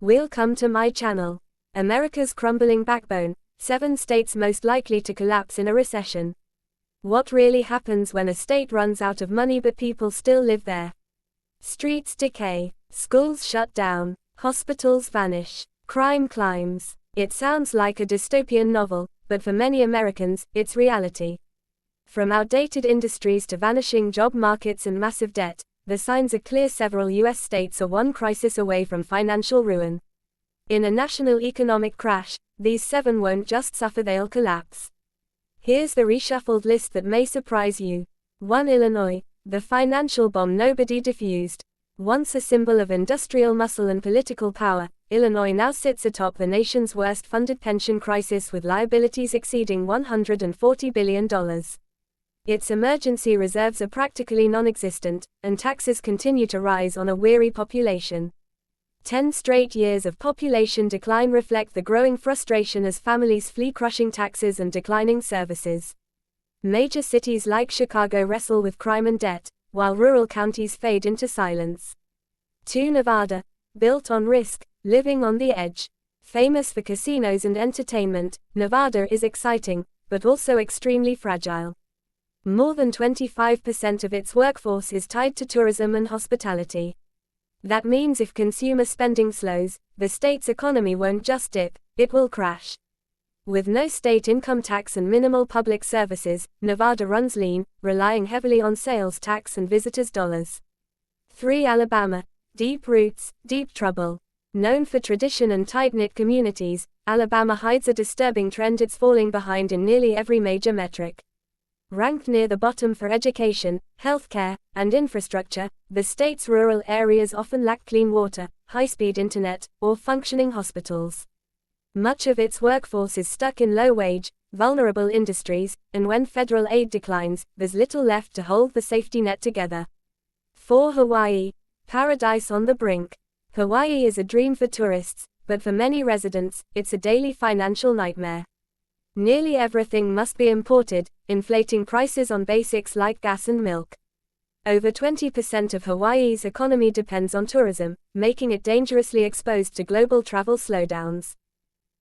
Welcome to my channel. America's crumbling backbone, 7 states most likely to collapse in a recession. What really happens when a state runs out of money but people still live there? Streets decay, schools shut down, hospitals vanish, crime climbs. It sounds like a dystopian novel, but for many Americans, it's reality. From outdated industries to vanishing job markets and massive debt, the signs are clear. Several U.S. states are one crisis away from financial ruin. In a national economic crash, these 7 won't just suffer, they'll collapse. Here's the reshuffled list that may surprise you. 1. Illinois, the financial bomb nobody diffused. Once a symbol of industrial muscle and political power, Illinois now sits atop the nation's worst-funded pension crisis with liabilities exceeding $140 billion. Its emergency reserves are practically non-existent, and taxes continue to rise on a weary population. 10 straight years of population decline reflect the growing frustration as families flee crushing taxes and declining services. Major cities like Chicago wrestle with crime and debt, while rural counties fade into silence. 2. Nevada, built on risk, living on the edge. Famous for casinos and entertainment, Nevada is exciting, but also extremely fragile. More than 25% of its workforce is tied to tourism and hospitality. That means if consumer spending slows, the state's economy won't just dip, it will crash. With no state income tax and minimal public services, Nevada runs lean, relying heavily on sales tax and visitors' dollars. 3. Alabama, deep roots, deep trouble. Known for tradition and tight-knit communities, Alabama hides a disturbing trend: it's falling behind in nearly every major metric. Ranked near the bottom for education, healthcare, and infrastructure, the state's rural areas often lack clean water, high-speed internet, or functioning hospitals. Much of its workforce is stuck in low-wage, vulnerable industries, and when federal aid declines, there's little left to hold the safety net together. 4. Hawaii, paradise on the brink. Hawaii is a dream for tourists, but for many residents, it's a daily financial nightmare. Nearly everything must be imported, inflating prices on basics like gas and milk. Over 20% of Hawaii's economy depends on tourism, making it dangerously exposed to global travel slowdowns.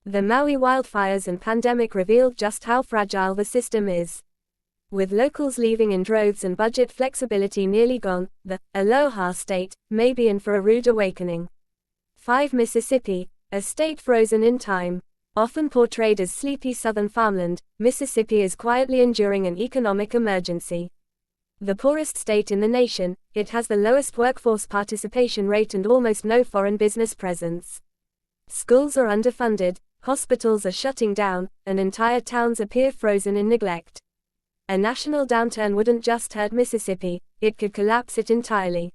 The Maui wildfires and pandemic revealed just how fragile the system is. With locals leaving in droves and budget flexibility nearly gone, the Aloha state may be in for a rude awakening. 5. Mississippi, a state frozen in time. Often portrayed as sleepy southern farmland, Mississippi is quietly enduring an economic emergency. The poorest state in the nation, it has the lowest workforce participation rate and almost no foreign business presence. Schools are underfunded, hospitals are shutting down, and entire towns appear frozen in neglect. A national downturn wouldn't just hurt Mississippi, it could collapse it entirely.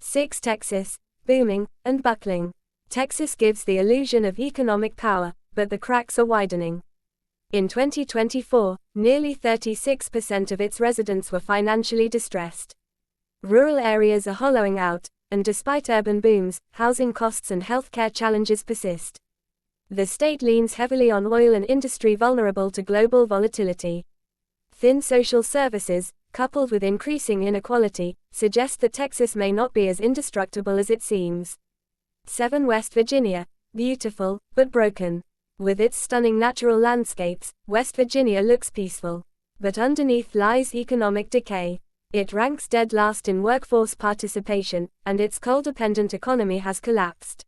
6. Texas, booming and buckling. Texas gives the illusion of economic power, but the cracks are widening. In 2024, nearly 36% of its residents were financially distressed. Rural areas are hollowing out, and despite urban booms, housing costs and healthcare challenges persist. The state leans heavily on oil and industry vulnerable to global volatility. Thin social services, coupled with increasing inequality, suggest that Texas may not be as indestructible as it seems. 7. West Virginia, beautiful, but broken. With its stunning natural landscapes, West Virginia looks peaceful. But underneath lies economic decay. It ranks dead last in workforce participation, and its coal-dependent economy has collapsed.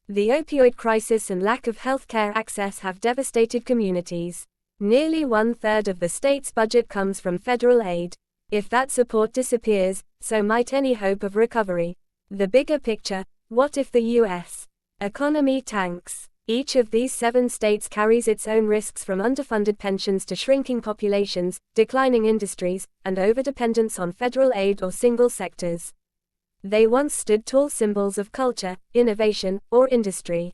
The opioid crisis and lack of healthcare access have devastated communities. Nearly 1/3 of the state's budget comes from federal aid. If that support disappears, so might any hope of recovery. The bigger picture: what if the U.S. economy tanks? Each of these 7 states carries its own risks, from underfunded pensions to shrinking populations, declining industries, and overdependence on federal aid or single sectors. They once stood tall symbols of culture, innovation, or industry.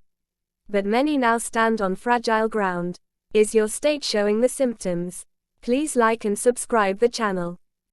But many now stand on fragile ground. Is your state showing the symptoms? Please like and subscribe the channel.